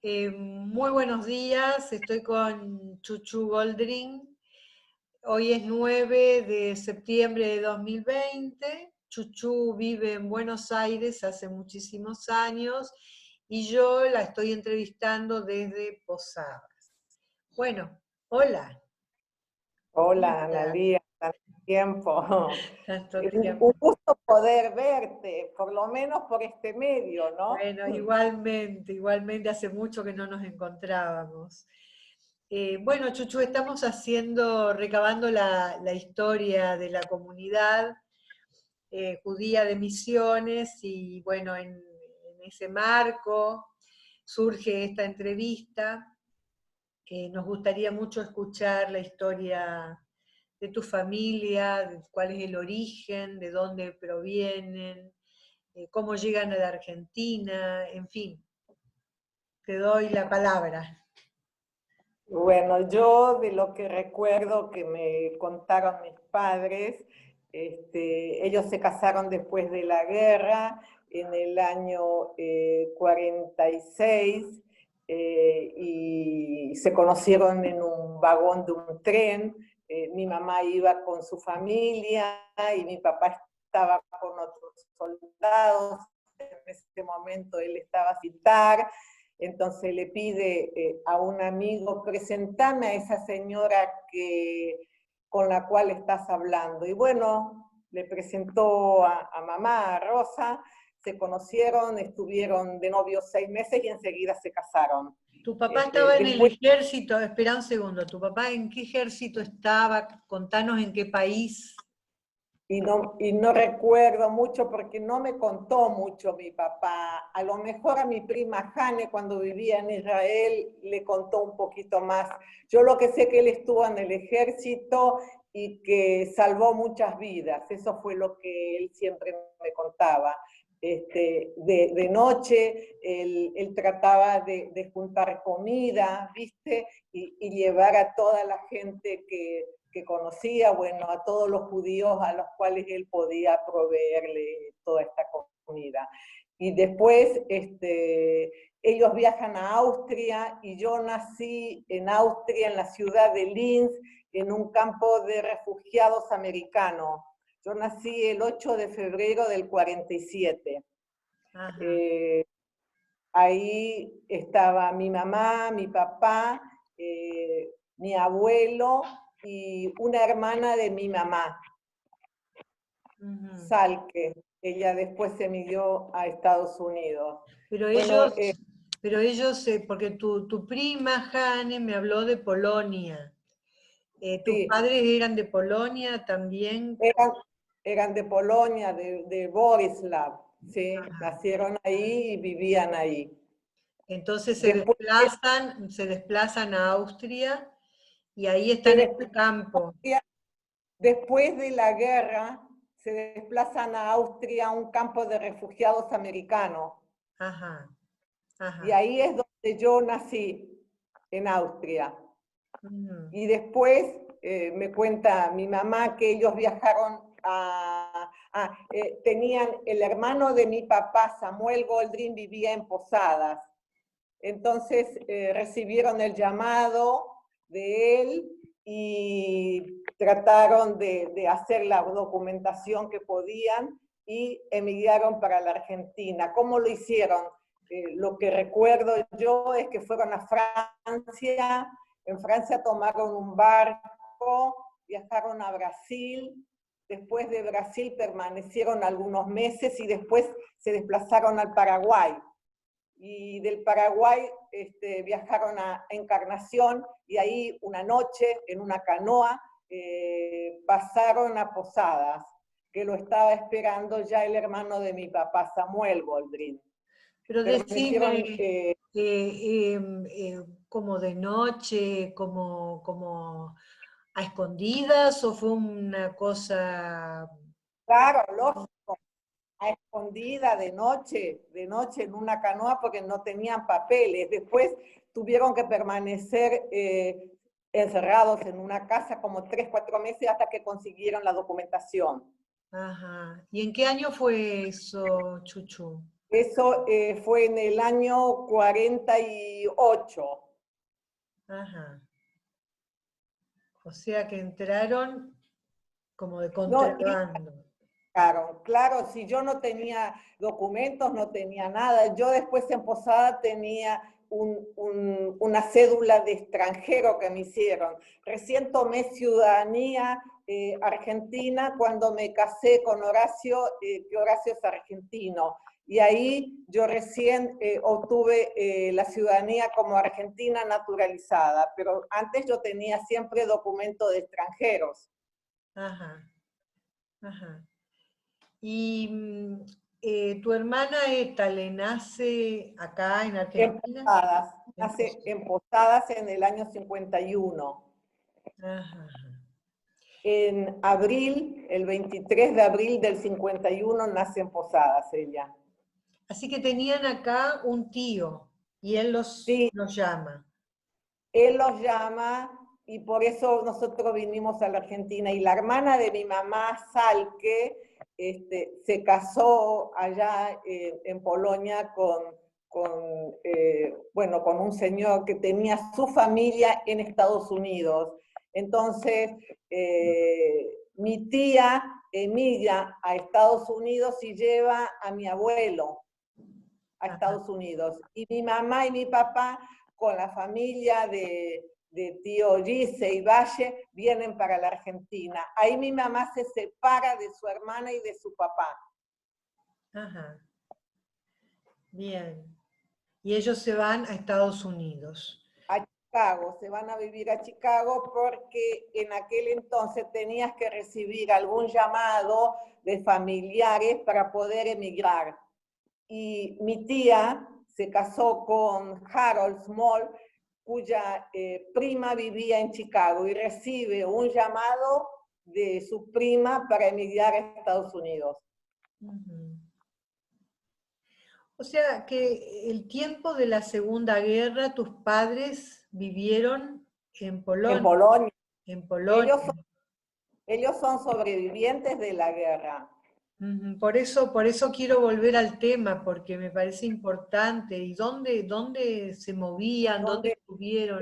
Muy buenos días, estoy con Chuchu Goldring. Hoy es 9 de septiembre de 2020. Chuchu vive en Buenos Aires hace muchísimos años y yo la estoy entrevistando desde Posadas. Bueno, hola. ¿Cómo Hola, estás? Analía, tanto tiempo. Tanto Un tiempo. gusto poder verte, por lo menos por este medio, ¿no? Bueno, igualmente, hace mucho que no nos encontrábamos. Bueno, Chuchu, estamos recabando la historia de la comunidad judía de Misiones y bueno, en ese marco surge esta entrevista. Nos gustaría mucho escuchar la historia de tu familia, de cuál es el origen, de dónde provienen, cómo llegan a la Argentina, en fin, te doy la palabra. Bueno, yo de lo que recuerdo que me contaron mis padres, ellos se casaron después de la guerra, en el año 46, y se conocieron en un vagón de un tren. Mi mamá iba con su familia y mi papá estaba con otros soldados. En ese momento él estaba militar. Entonces le pide a un amigo, presentame a esa señora con la cual estás hablando. Y bueno, le presentó a mamá, a Rosa, se conocieron, estuvieron de novios 6 meses y enseguida se casaron. Tu papá estaba en el Después, ejército, espera un segundo, ¿tu papá en qué ejército estaba? Contanos en qué país. y no recuerdo mucho porque no me contó mucho mi papá. A lo mejor a mi prima Jane, cuando vivía en Israel, le contó un poquito más. Yo lo que sé que él estuvo en el ejército y que salvó muchas vidas. Eso fue lo que él siempre me contaba. De noche él trataba de juntar comida, ¿viste? Y llevar a toda la gente que conocía, bueno, a todos los judíos a los cuales él podía proveerle toda esta comida. Y después ellos viajan a Austria y yo nací en Austria, en la ciudad de Linz, en un campo de refugiados americanos. Yo nací el 8 de febrero del 47. Ahí estaba mi mamá, mi papá, mi abuelo y una hermana de mi mamá, Salke. Ella después se emigró a Estados Unidos. Pero Bueno, ellos, porque tu prima Jane me habló de Polonia. ¿Tus sí, padres eran de Polonia también? eran de Polonia, de Borislav, sí, Ajá. nacieron ahí y vivían ahí. Entonces Después se desplazan a Austria y ahí se están en el campo. Después de la guerra, se desplazan a Austria a un campo de refugiados americanos. Ajá, Y ajá. ahí es donde yo nací, en Austria. Ujú. Y después me cuenta mi mamá que ellos viajaron tenían el hermano de mi papá, Samuel Goldrin, vivía en Posadas. Entonces recibieron el llamado de él y trataron de hacer la documentación que podían y emigraron para la Argentina. ¿Cómo lo hicieron? Lo que recuerdo yo es que fueron a Francia, en Francia tomaron un barco, viajaron a Brasil, después de Brasil permanecieron algunos meses y después se desplazaron al Paraguay. Y del Paraguay viajaron a Encarnación y ahí una noche en una canoa pasaron a Posadas, que lo estaba esperando ya el hermano de mi papá, Samuel Goldrin. Pero Permanecieron, decime, como de noche, como a escondidas o fue una cosa... claro, lógico, a escondida de noche en una canoa porque no tenían papeles. Después tuvieron que permanecer encerrados en una casa como 3, 4 meses hasta que consiguieron la documentación. Ajá. ¿Y en qué año fue eso, Chuchu? Eso fue en el año 48. Ajá. O sea que entraron como de No, contrabando. claro, si yo no tenía documentos, no tenía nada. Yo después en Posada tenía una cédula de extranjero que me hicieron. Recién tomé ciudadanía argentina cuando me casé con Horacio, que Horacio es argentino. Y ahí yo recién obtuve la ciudadanía como argentina naturalizada, pero antes yo tenía siempre documento de extranjeros. Ajá, ajá. ¿Y tu hermana Eta le nace acá en En Argentina? Posadas, En nace en Posadas en el año 51. Ajá. En abril, el 23 de abril del 51, nace en Posadas ella. Así que tenían acá un tío y él Sí, los llama. él los llama y por eso nosotros vinimos a la Argentina. Y la hermana de mi mamá, Salque, se casó allá en Polonia bueno, con un señor que tenía su familia en Estados Unidos. Entonces, mi tía emigra a Estados Unidos y lleva a mi abuelo a Ajá. Estados Unidos. Y mi mamá y mi papá, con la familia de tío Gise y Valle, vienen para la Argentina. Ahí mi mamá se separa de su hermana y de su papá. Ajá. Bien. Y ellos se van a Estados Unidos. A Chicago, se van a vivir a Chicago porque en aquel entonces tenías que recibir algún llamado de familiares para poder emigrar. Y mi tía se casó con Harold Small, cuya prima vivía en Chicago y recibe un llamado de su prima para emigrar a Estados Unidos. Uh-huh. O sea que el tiempo de la Segunda Guerra, tus padres vivieron en En Polonia. Polonia. En Polonia. Ellos son sobrevivientes de la guerra. Uh-huh. Por eso quiero volver al tema, porque me parece importante. ¿Y dónde se movían? ¿Dónde Donde estuvieron?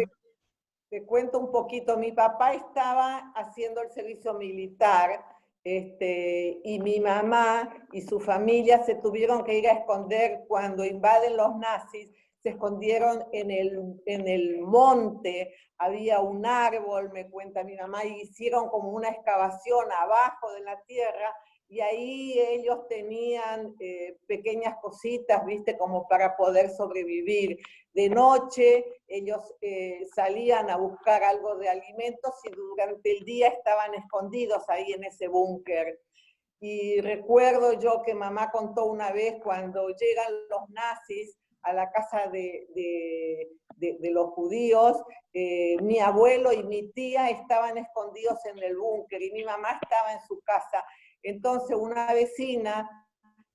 te cuento un poquito, mi papá estaba haciendo el servicio militar y mi mamá y su familia se tuvieron que ir a esconder cuando invaden los nazis, se escondieron en el monte, había un árbol, me cuenta mi mamá, y hicieron como una excavación abajo de la tierra y ahí ellos tenían pequeñas cositas, viste, como para poder sobrevivir. De noche ellos salían a buscar algo de alimentos y durante el día estaban escondidos ahí en ese búnker. Y recuerdo yo que mamá contó una vez cuando llegan los nazis a la casa de los judíos, mi abuelo y mi tía estaban escondidos en el búnker y mi mamá estaba en su casa. Entonces una vecina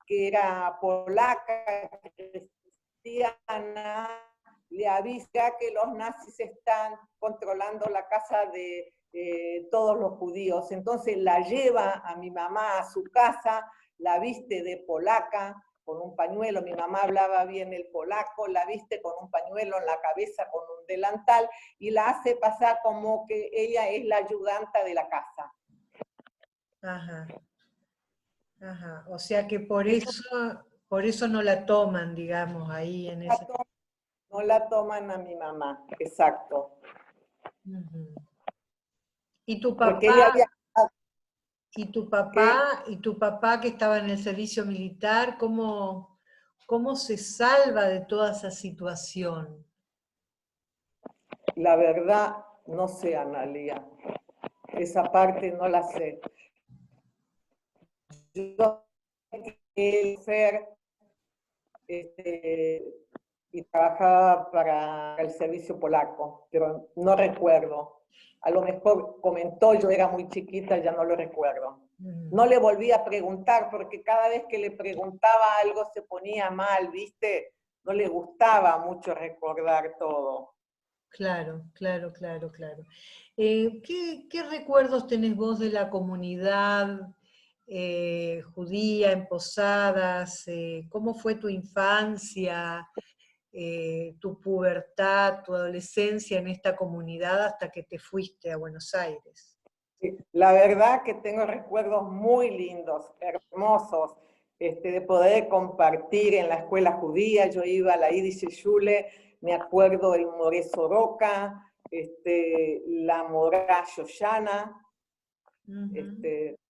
que era polaca, cristiana, le avisa que los nazis están controlando la casa de todos los judíos. Entonces la lleva a mi mamá a su casa, la viste de polaca, con un pañuelo, mi mamá hablaba bien el polaco, la viste con un pañuelo en la cabeza, con un delantal, y la hace pasar como que ella es la ayudanta de la casa. Ajá. Ajá. O sea que por eso no la toman, digamos, ahí en ese. No la toman a mi mamá, exacto. Uh-huh. ¿Y tu Porque ella papá, había... y tu papá que estaba en el servicio militar, cómo se salva de toda esa situación? La verdad, no sé, Analia. Esa parte no la sé. Yo sé que Fer y trabajaba para el servicio polaco, pero no recuerdo. A lo mejor comentó, yo era muy chiquita, ya no lo recuerdo. No le volví a preguntar porque cada vez que le preguntaba algo se ponía mal, ¿viste? No le gustaba mucho recordar todo. Claro, claro, claro. ¿Qué recuerdos tenés vos de la comunidad? judía en Posadas? ¿Cómo fue tu infancia, tu pubertad, tu adolescencia en esta comunidad hasta que te fuiste a Buenos Aires? Sí, la verdad que tengo recuerdos muy lindos, hermosos, de poder compartir en la escuela judía. Yo iba a la Yiddish Schule, me acuerdo del Moré Soroka, la Morá Shoshana,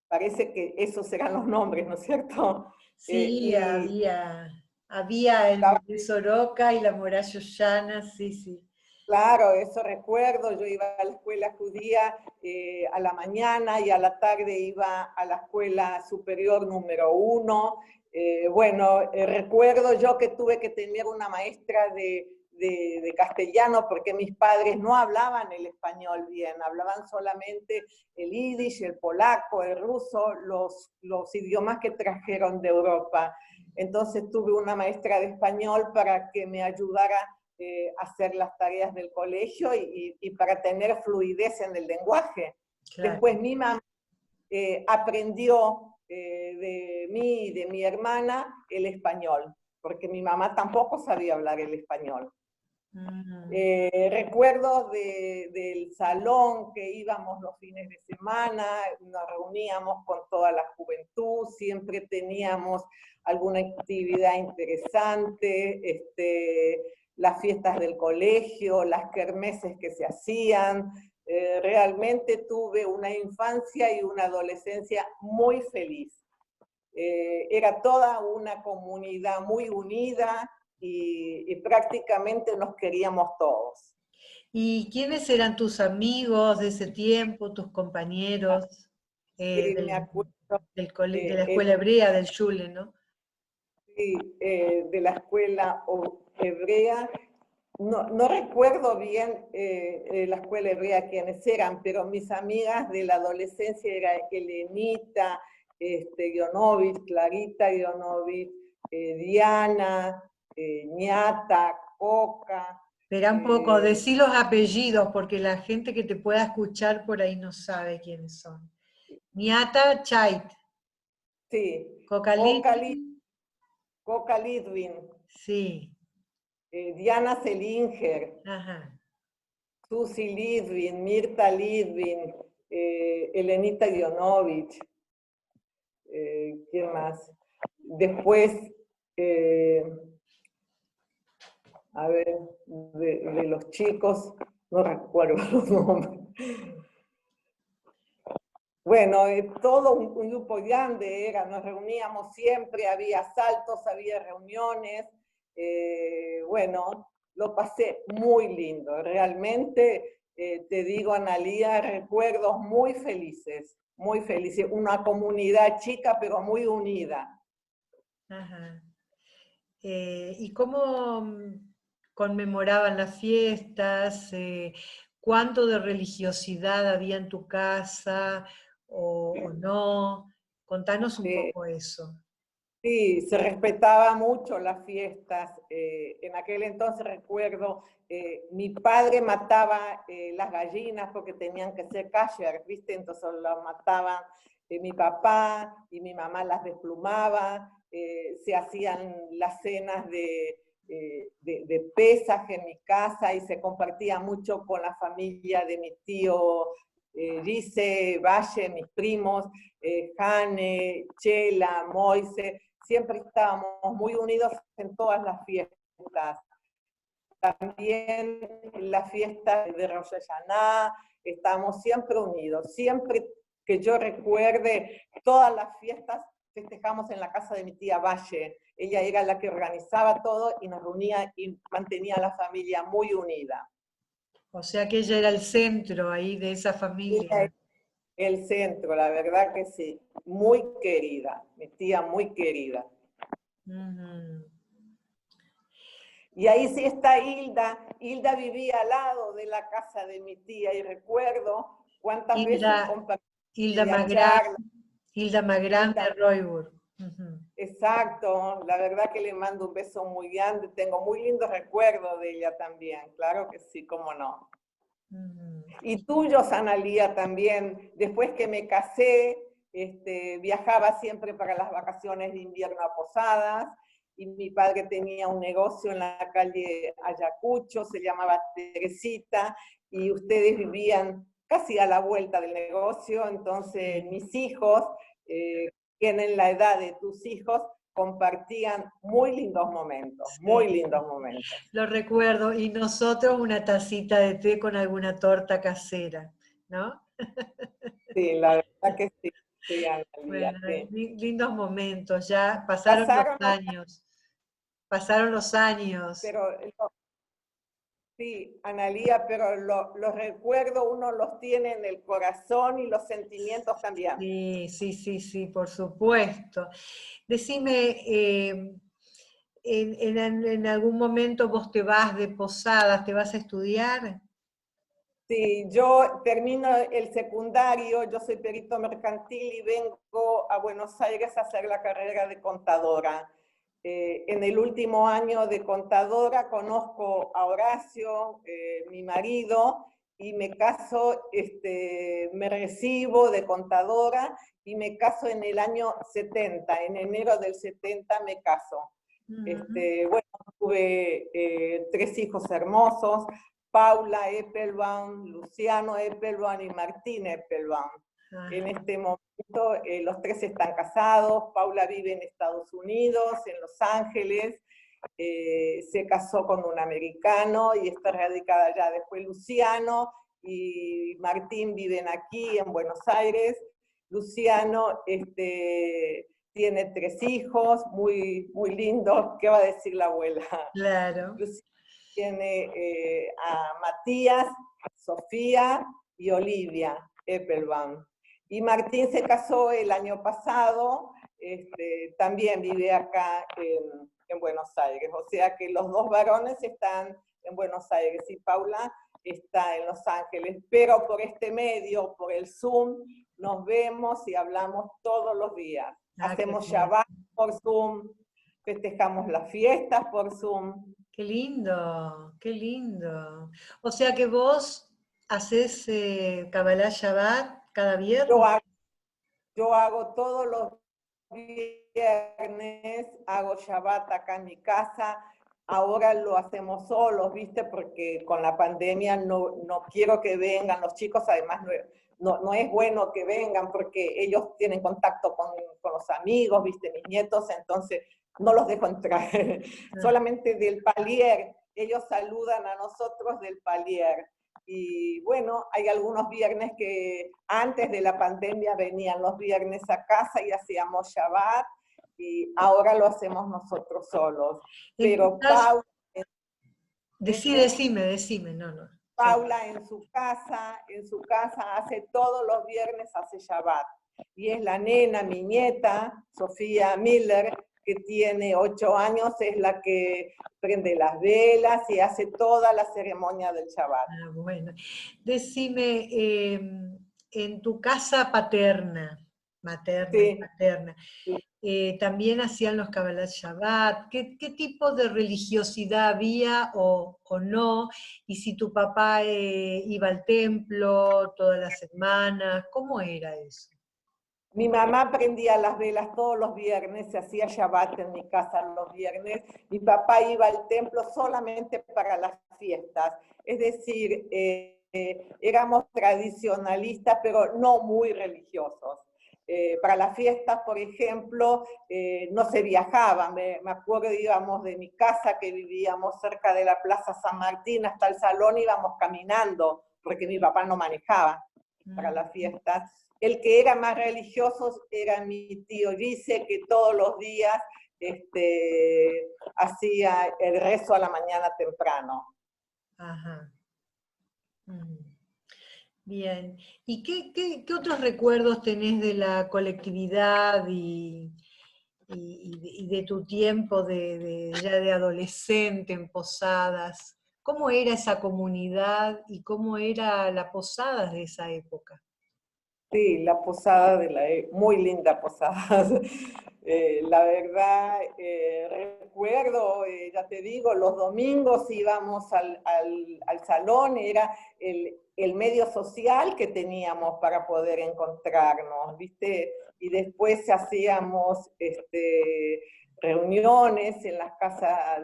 parece que esos serán los nombres, ¿no es cierto? Sí, Y había el Moré Soroka y la Morá Shoshana, sí, sí. claro, eso recuerdo. Yo iba a la escuela judía a la mañana y a la tarde iba a la escuela superior número 1. Recuerdo yo que tuve que tener una maestra de castellano porque mis padres no hablaban el español bien, hablaban solamente el yiddish, el polaco, el ruso, los idiomas que trajeron de Europa. Entonces tuve una maestra de español para que me ayudara hacer las tareas del colegio y para tener fluidez en el lenguaje. Claro. Después mi mamá aprendió de mí y de mi hermana el español, porque mi mamá tampoco sabía hablar el español. Recuerdo del salón que íbamos los fines de semana, nos reuníamos con toda la juventud, siempre teníamos alguna actividad interesante, las fiestas del colegio, las kermeses que se hacían. Realmente tuve una infancia y una adolescencia muy feliz. Era toda una comunidad muy unida y prácticamente nos queríamos todos. ¿Y quiénes eran tus amigos de ese tiempo, tus compañeros Sí, me acuerdo, de la escuela hebrea, del Shule, ¿no? Sí, de la escuela hebrea. No recuerdo bien la escuela hebrea quiénes eran, pero mis amigas de la adolescencia eran Elenita, Ionovich, Clarita Ionovich, Diana, Ñata, Coca. Espera un poco, decí los apellidos, porque la gente que te pueda escuchar por ahí no sabe quiénes son. Niata Chait. Sí. Coca Lidwin. Coca Lidwin. Sí. Diana Selinger. Ajá. Susi Lidwin, Mirta Lidwin, Elenita Ionovich. ¿Quién más? Después, a ver, de los chicos, no recuerdo los nombres. Bueno, todo un grupo grande era, nos reuníamos siempre, había asaltos, había reuniones. Bueno, lo pasé muy lindo. Realmente, te digo, Analía, recuerdos muy felices, muy felices. Una comunidad chica, pero muy unida. Ajá. ¿Y cómo conmemoraban las fiestas? ¿Cuánto de religiosidad había en tu casa o no? Contanos un poco eso. Sí, se respetaba mucho las fiestas. En aquel entonces recuerdo, mi padre mataba las gallinas porque tenían que ser kasher, ¿viste? Entonces las mataban mi papá y mi mamá las desplumaba. Se hacían las cenas de pesaje en mi casa y se compartía mucho con la familia de mi tío Gise, Valle, mis primos, Jane, Chela, Moise. Siempre estábamos muy unidos en todas las fiestas. También en las fiestas de Rosh Hashanah, estamos siempre unidos. Siempre que yo recuerde, todas las fiestas festejamos en la casa de mi tía Valle. Ella era la que organizaba todo y nos reunía y mantenía a la familia muy unida. O sea que ella era el centro ahí de esa familia. El centro, la verdad que sí. Muy querida, mi tía muy querida. Y ahí sí está Hilda. Hilda vivía al lado de la casa de mi tía y recuerdo cuántas veces compartí Hilda Magrán de Royburg. Exacto, la verdad que le mando un beso muy grande. Tengo muy lindos recuerdos de ella también, claro que sí, cómo no. Y tuyos, Analía, también. Después que me casé, viajaba siempre para las vacaciones de invierno a Posadas, y mi padre tenía un negocio en la calle Ayacucho, se llamaba Teresita, y ustedes vivían casi a la vuelta del negocio, entonces mis hijos, tienen la edad de tus hijos, compartían muy lindos momentos, muy lindos momentos. Lo recuerdo, y nosotros una tacita de té con alguna torta casera, ¿no? Sí, la verdad que sí. Sí, Analia, Bueno, sí. lindos momentos, ya pasaron los años, pasaron los años. Pero, sí, Analia, pero los recuerdos uno los tiene en el corazón y los sentimientos también. Sí, sí, sí, sí, por supuesto. Decime, en algún momento vos te vas de Posadas, te vas a estudiar? Sí, yo termino el secundario, yo soy perito mercantil y vengo a Buenos Aires a hacer la carrera de contadora. En el último año de contadora conozco a Horacio, mi marido, y me caso, me recibo de contadora y me caso en el año 70, en enero del 70 me caso. Bueno, tuve 3 hijos hermosos, Paula Eppelbaum, Luciano Eppelbaum y Martín Eppelbaum. En este momento los 3 están casados, Paula vive en Estados Unidos, en Los Ángeles, se casó con un americano y está radicada allá. Después Luciano y Martín viven aquí en Buenos Aires. Luciano tiene 3 hijos, muy, muy lindos. ¿Qué va a decir la abuela? Claro. Luciano tiene a Matías, Sofía y Olivia Eppelbaum. Y Martín se casó el año pasado, también vive acá en Buenos Aires. O sea que los 2 varones están en Buenos Aires y Paula está en Los Ángeles. Pero por este medio, por el Zoom, nos vemos y hablamos todos los días. Hacemos Shabbat por Zoom, festejamos las fiestas por Zoom. Qué lindo, qué lindo. O sea que vos haces Kabbalah Shabbat cada viernes. Yo hago todos los viernes, hago Shabbat acá en mi casa. Ahora lo hacemos solos, ¿viste? Porque con la pandemia no quiero que vengan los chicos, además no es bueno que vengan porque ellos tienen contacto con los amigos, ¿viste? Mis nietos, entonces no los dejo entrar. Solamente del palier, ellos saludan a nosotros del palier. Y bueno, hay algunos viernes que antes de la pandemia venían los viernes a casa y hacíamos Shabbat, y ahora lo hacemos nosotros solos. Pero Paula... Decime, no. Paula en su casa hace todos los viernes, hace Shabbat. Y es la nena, mi nieta, Sofía Miller, que tiene 8 años, es la que prende las velas y hace toda la ceremonia del Shabbat. Ah, bueno. Decime, en tu casa materna, sí. paterna, también hacían los Kabbalah Shabbat. ¿Qué tipo de religiosidad había o no? Y si tu papá iba al templo todas las semanas, ¿cómo era eso? Mi mamá prendía las velas todos los viernes, se hacía Shabbat en mi casa los viernes. Mi papá iba al templo solamente para las fiestas. Es decir, éramos tradicionalistas, pero no muy religiosos. Para las fiestas, por ejemplo, no se viajaba. Me acuerdo, íbamos de mi casa, que vivíamos cerca de la Plaza San Martín, hasta el salón íbamos caminando, porque mi papá no manejaba para las fiestas. El que era más religioso era mi tío Gise, que todos los días hacía el rezo a la mañana temprano. Ajá. Bien. ¿Y qué otros recuerdos tenés de la colectividad y de tu tiempo ya de adolescente en Posadas? ¿Cómo era esa comunidad y cómo era la Posadas de esa época? Sí, la posada muy linda posada. La verdad, recuerdo, ya te digo, los domingos íbamos al salón, era el medio social que teníamos para poder encontrarnos, ¿viste? Y después hacíamos reuniones en las casas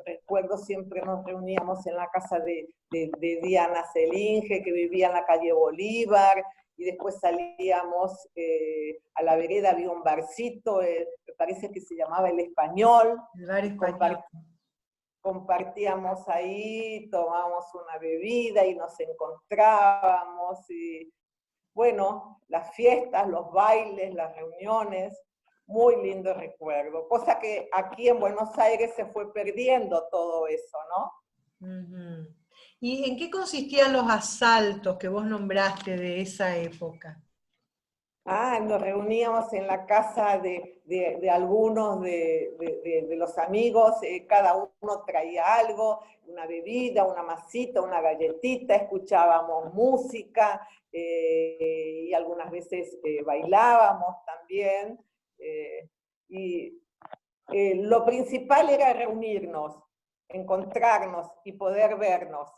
recuerdo siempre nos reuníamos en la casa de Diana Selinge, que vivía en la calle Bolívar, y después salíamos a la vereda, había un barcito, me parece que se llamaba El Español. El bar español. Compartíamos ahí, tomábamos una bebida y nos encontrábamos. Y, bueno, las fiestas, los bailes, las reuniones, muy lindo recuerdo. Cosa que aquí en Buenos Aires se fue perdiendo todo eso, ¿no? Uh-huh. ¿Y en qué consistían los asaltos que vos nombraste de esa época? Nos reuníamos en la casa de algunos de los amigos, cada uno traía algo, una bebida, una masita, una galletita, escuchábamos música y algunas veces bailábamos también. Y lo principal era reunirnos, encontrarnos y poder vernos.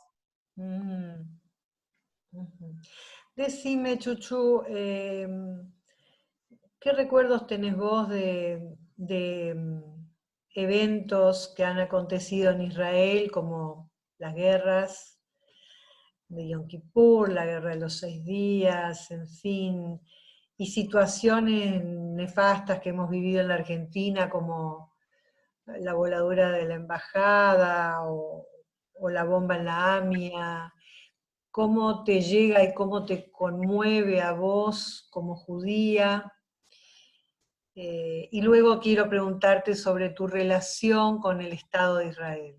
Uh-huh. Uh-huh. Decime, Chuchu, ¿qué recuerdos tenés vos de eventos que han acontecido en Israel, como las guerras de Yom Kippur, la guerra de los 6 días, en fin, y situaciones nefastas que hemos vivido en la Argentina, como la voladura de la embajada o la bomba en la AMIA? ¿Cómo te llega y cómo te conmueve a vos como judía? Y luego quiero preguntarte sobre tu relación con el Estado de Israel.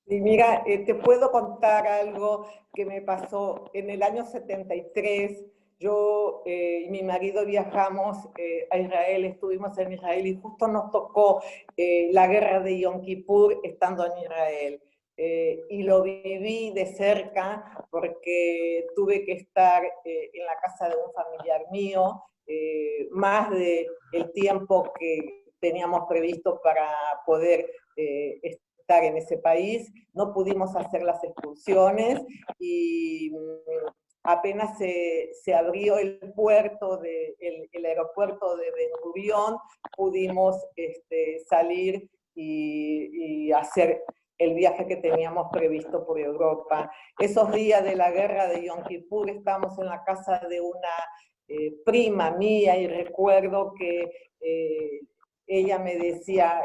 Y mira, te puedo contar algo que me pasó en el año 73. Yo y mi marido viajamos a Israel, estuvimos en Israel y justo nos tocó la guerra de Yom Kippur estando en Israel. Y lo viví de cerca porque tuve que estar en la casa de un familiar mío más del tiempo que teníamos previsto para poder estar en ese país. No pudimos hacer las excursiones y apenas se abrió el puerto, el aeropuerto de Ben Gurión, pudimos salir y hacer el viaje que teníamos previsto por Europa. Esos días de la guerra de Yom Kippur estábamos en la casa de una prima mía y recuerdo que ella me decía,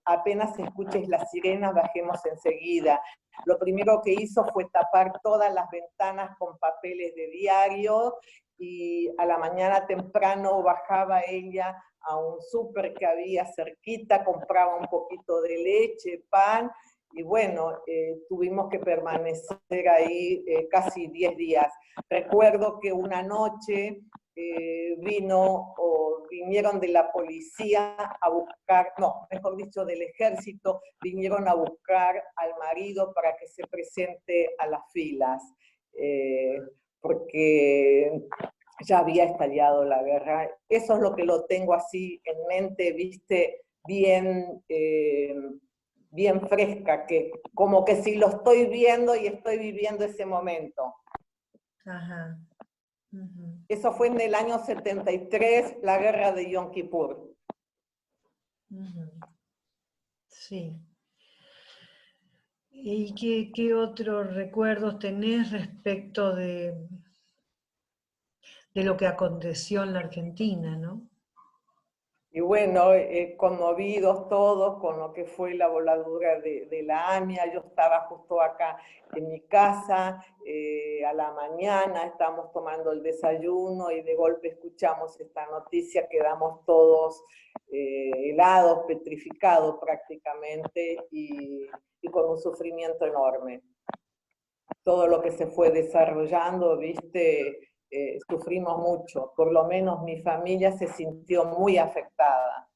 apenas escuches las sirenas, bajemos enseguida. Lo primero que hizo fue tapar todas las ventanas con papeles de diario y a la mañana temprano bajaba ella a un súper que había cerquita, compraba un poquito de leche, pan, y bueno, tuvimos que permanecer ahí casi 10 días. Recuerdo que una noche vinieron de la policía a buscar, no, mejor dicho, del ejército, vinieron a buscar al marido para que se presente a las filas, porque ya había estallado la guerra. Eso es lo que lo tengo así en mente, viste, bien, bien fresca, que como que si lo estoy viendo y estoy viviendo ese momento. Ajá. Uh-huh. Eso fue en el año 73, la guerra de Yom Kippur. Uh-huh. Sí. ¿Y qué otros recuerdos tenés respecto de lo que aconteció en la Argentina, ¿no? Y bueno, conmovidos todos con lo que fue la voladura de la AMIA. Yo estaba justo acá en mi casa, a la mañana estábamos tomando el desayuno y de golpe escuchamos esta noticia, quedamos todos helados, petrificados prácticamente y con un sufrimiento enorme. Todo lo que se fue desarrollando, viste, sufrimos mucho, por lo menos mi familia se sintió muy afectada.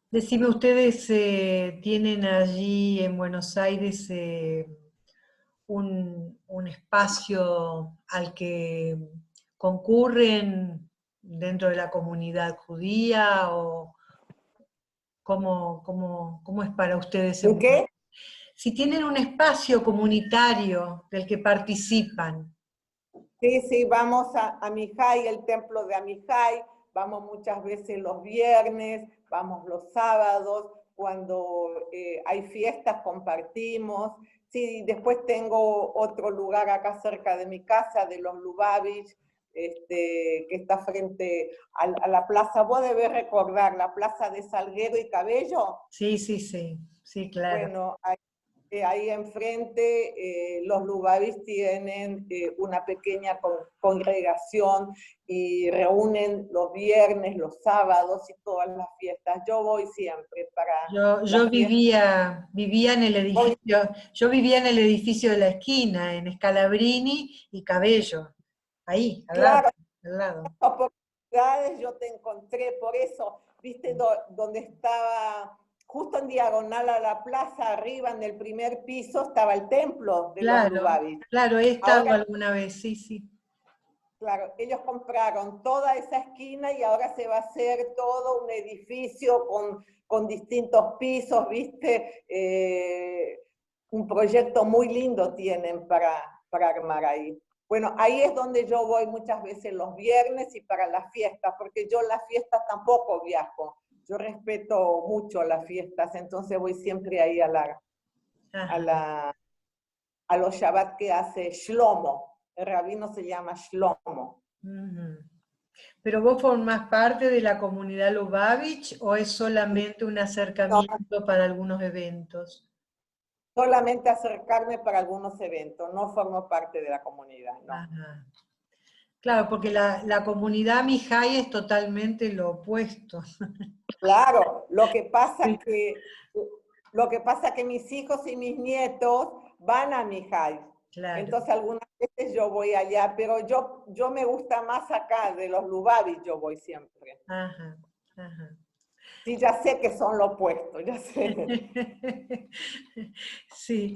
Decime, ¿ustedes tienen allí en Buenos Aires un espacio al que concurren dentro de la comunidad judía? ¿O cómo es para ustedes? ¿En qué? Si tienen un espacio comunitario del que participan. Sí, sí, vamos a Amihai, el templo de Amihai, vamos muchas veces los viernes, vamos los sábados, cuando hay fiestas compartimos. Sí, después tengo otro lugar acá cerca de mi casa, de los Lubavitch, que está frente a la plaza. Vos debés recordar la plaza de Salguero y Cabello. Sí, sí, sí, sí, claro. Bueno, ahí enfrente los Lubavitch tienen una pequeña congregación y reúnen los viernes, los sábados y todas las fiestas. Yo voy siempre para Yo las fiestas. vivía en el Voy edificio, yo vivía en el edificio de la esquina, en Scalabrini y Cabello, ahí, al lado, claro, al lado. oportunidades yo te encontré, por eso, viste, donde estaba, justo en diagonal a la plaza, arriba en el primer piso, estaba el templo de los Claro, Lubavitch. claro, he estado Ahora, alguna vez, sí, sí. claro, ellos compraron toda esa esquina y ahora se va a hacer todo un edificio con distintos pisos, viste, un proyecto muy lindo tienen para armar ahí. Bueno, ahí es donde yo voy muchas veces los viernes y para las fiestas, porque yo las fiestas tampoco viajo. Yo respeto mucho las fiestas, entonces voy siempre ahí a los Shabbat que hace Shlomo. El rabino se llama Shlomo. Ujú. ¿Pero vos formás parte de la comunidad Lubavitch o es solamente un No, acercamiento para algunos eventos? solamente acercarme para algunos eventos, no formo parte de la comunidad, no. Ajá. Claro, porque la comunidad Mijay es totalmente lo opuesto. Claro, Sí, lo que pasa que mis hijos y mis nietos van a Mijay. claro. Entonces algunas veces yo voy allá, pero yo me gusta más acá, de los Lubavitch yo voy siempre. Ajá, ajá. Sí, ya sé que son lo opuesto, ya sé. Sí,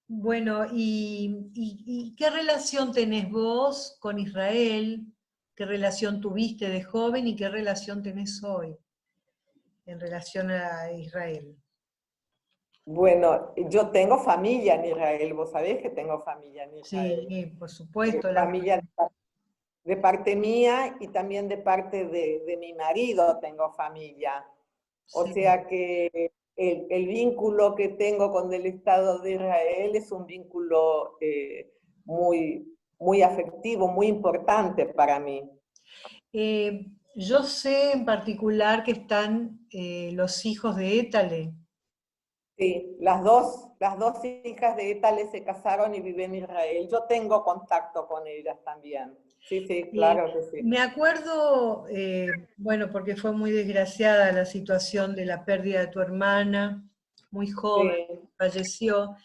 bueno, ¿y qué relación tenés vos con Israel? ¿Qué relación tuviste de joven y qué relación tenés hoy en relación a Israel? Bueno, yo tengo familia en Israel, vos sabés que tengo familia en Israel. Sí, por supuesto. Familia de parte mía y también de parte de mi marido tengo familia. O Sí. sea que el vínculo que tengo con el Estado de Israel es un vínculo muy afectivo, muy importante para mí. Yo sé en particular que están los hijos de Étale. Sí, las dos hijas de Etale se casaron y viven en Israel. Yo tengo contacto con ellas también. Sí, sí, Eh, claro que sí. Me acuerdo, bueno, porque fue muy desgraciada la situación de la pérdida de tu hermana, muy joven, Sí. falleció.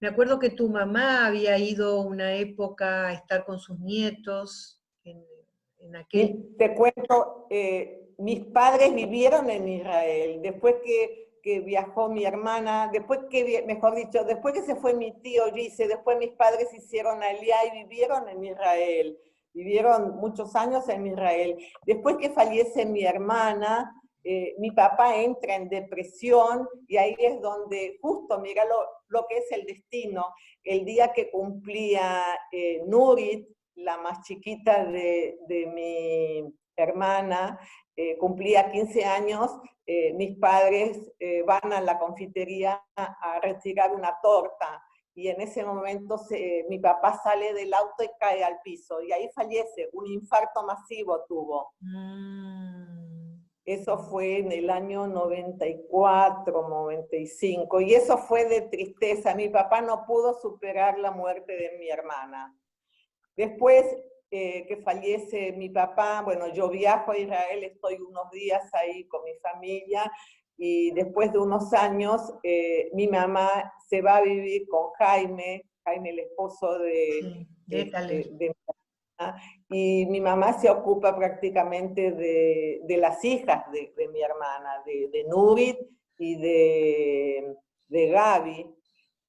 Me acuerdo que tu mamá había ido una época a estar con sus nietos en aquel... Te cuento, mis padres vivieron en Israel, después que viajó mi hermana, mejor dicho, después que se fue mi tío Gise, después mis padres hicieron aliyá y vivieron en Israel, vivieron muchos años en Israel. Después que fallece mi hermana, mi papá entra en depresión y ahí es donde, justo, mira lo que es el destino, el día que cumplía Nurit, la más chiquita de mi hermana, cumplía 15 años, mis padres van a la confitería a retirar una torta y en ese momento mi papá sale del auto y cae al piso y ahí fallece, un infarto masivo tuvo. Mm, Eso fue en el año 94, 95, y eso fue de tristeza. Mi papá no pudo superar la muerte de mi hermana. Después que fallece mi papá, bueno, yo viajo a Israel, estoy unos días ahí con mi familia y después de unos años mi mamá se va a vivir con Jaime, Jaime el esposo sí, de Étale. de mi mamá, y mi mamá se ocupa prácticamente de las hijas de mi hermana, de Nurit y de Gaby,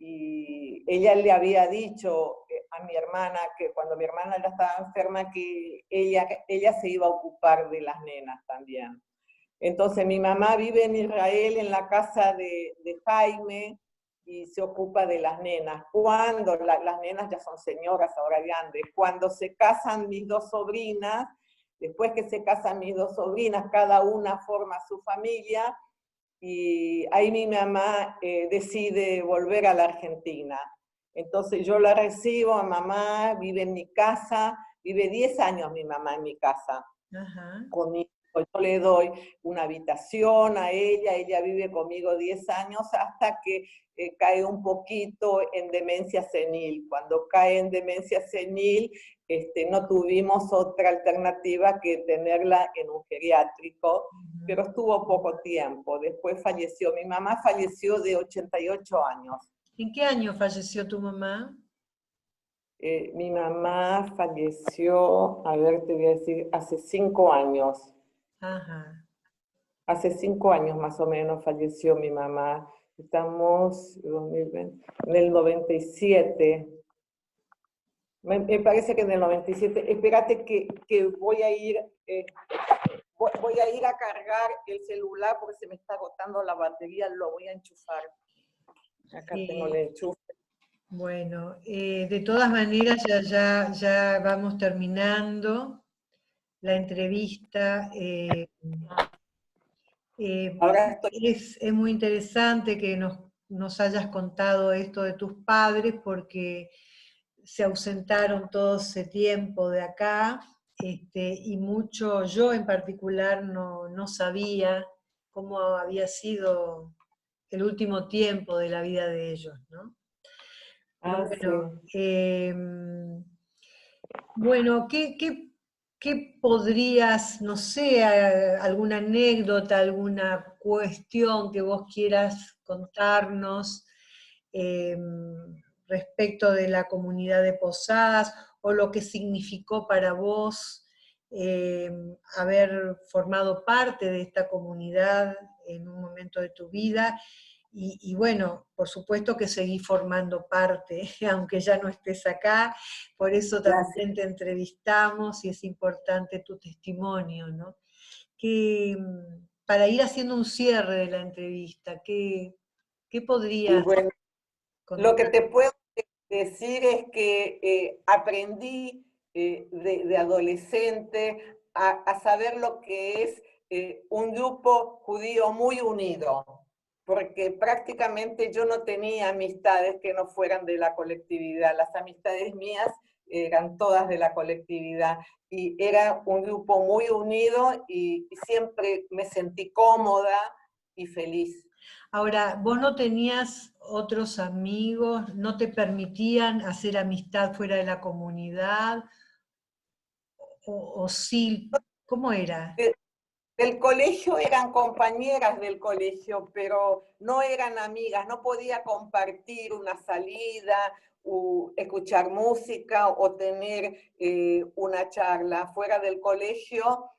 y ella le había dicho a mi hermana, que cuando mi hermana ya estaba enferma, que ella se iba a ocupar de las nenas también. Entonces mi mamá vive en Israel, en la casa de Jaime, y se ocupa de las nenas. Cuando las nenas ya son señoras, ahora grandes, cuando se casan mis dos sobrinas, después que se casan mis dos sobrinas, cada una forma su familia, y ahí mi mamá decide volver a la Argentina. Entonces yo la recibo a mamá, vive en mi casa, vive 10 años mi mamá en mi casa. Ajá. Conmigo. Yo le doy una habitación a ella vive conmigo 10 años hasta que cae un poquito en demencia senil. Cuando cae en demencia senil, no tuvimos otra alternativa que tenerla en un geriátrico, pero estuvo poco tiempo. Después falleció. Mi mamá falleció de 88 años. ¿En qué año falleció tu mamá? Mi mamá falleció, a ver, te voy a decir, hace 5 años. Ajá. Hace 5 años más o menos falleció mi mamá. Estamos 2020, en el 97. Me parece que en el 97. Espérate que voy a ir a cargar el celular porque se me está agotando la batería. Lo voy a enchufar. Acá tengo el enchufe. Bueno, de todas maneras ya vamos terminando la entrevista. Ahora estoy. Es muy interesante que nos hayas contado esto de tus padres porque se ausentaron todo ese tiempo de acá, y mucho, yo en particular no sabía cómo había sido el último tiempo de la vida de ellos, ¿no? Pero bueno, Sí. bueno, ¿qué podrías, no sé, alguna anécdota, alguna cuestión que vos quieras contarnos respecto de la comunidad de Posadas o lo que significó para vos haber formado parte de esta comunidad en un momento de tu vida? Y bueno, por supuesto que seguí formando parte, aunque ya no estés acá, por eso también te entrevistamos y es importante tu testimonio, ¿no? Para ir haciendo un cierre de la entrevista, ¿qué podrías Bueno, lo que contar? te puedo decir es que aprendí de adolescente a saber lo que es un grupo judío muy unido, porque prácticamente yo no tenía amistades que no fueran de la colectividad. Las amistades mías eran todas de la colectividad y era un grupo muy unido y siempre me sentí cómoda y feliz. Ahora, ¿vos no tenías otros amigos? ¿No te permitían hacer amistad fuera de la comunidad? ¿O sí? ¿Cómo era? Del colegio eran compañeras del colegio, pero no eran amigas, no podía compartir una salida, escuchar música o tener una charla. Fuera del colegio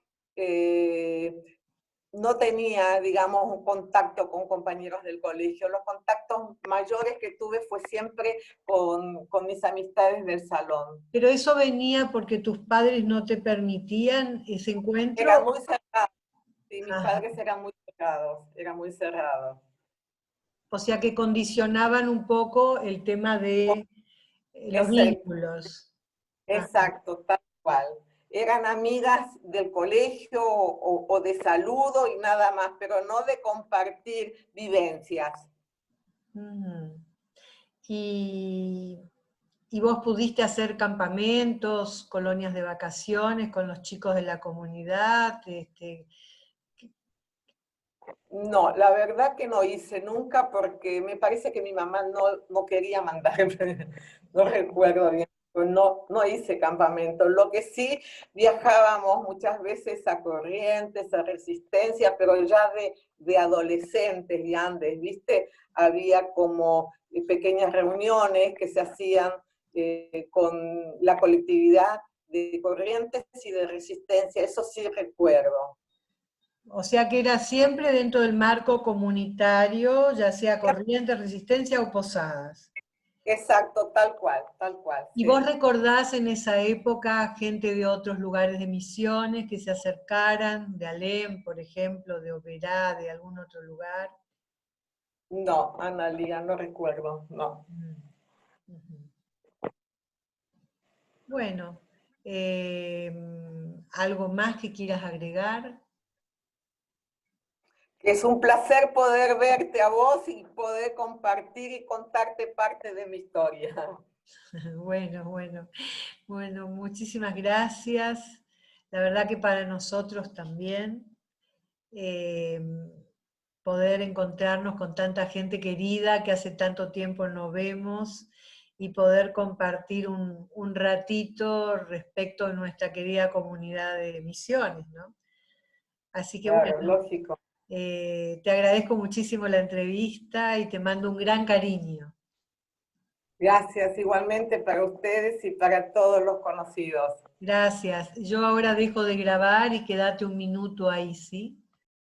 no tenía, digamos, un contacto con compañeros del colegio. Los contactos mayores que tuve fue siempre con mis amistades del salón. ¿Pero eso venía porque tus padres no te permitían ese encuentro? Eran muy cerrados, sí, mis Ajá. padres eran muy cerrados. O sea que condicionaban un poco el tema de los vínculos. Ajá. Exacto, tal cual. Eran amigas del colegio o de saludo y nada más, pero no de compartir vivencias. Y, y vos pudiste hacer campamentos, colonias de vacaciones con los chicos de la comunidad. No, la verdad que no hice nunca porque me parece que mi mamá no quería mandarme, no recuerdo bien, no hice campamento. Lo que sí, viajábamos muchas veces a Corrientes, a Resistencia, pero ya de adolescentes y antes, ¿viste? Había como pequeñas reuniones que se hacían con la colectividad de Corrientes y de Resistencia, eso sí recuerdo. O sea que era siempre dentro del marco comunitario, ya sea Corrientes, Resistencia o Posadas. Exacto, tal cual, ¿Y sí. vos recordás en esa época gente de otros lugares de misiones que se acercaran, de Alem, por ejemplo, de Oberá, de algún otro lugar? No, Analia, no recuerdo, no. Mm, ujú. Bueno, ¿algo más que quieras agregar? Es un placer poder verte a vos y poder compartir y contarte parte de mi historia. Bueno, bueno, muchísimas gracias. La verdad que para nosotros también, eh, poder encontrarnos con tanta gente querida que hace tanto tiempo no vemos y poder compartir un ratito respecto de nuestra querida comunidad de misiones, ¿no? Así que Claro, bueno, lógico. te agradezco muchísimo la entrevista y te mando un gran cariño. Gracias igualmente para ustedes y para todos los conocidos. Gracias. Yo ahora dejo de grabar y quédate un minuto ahí, ¿sí?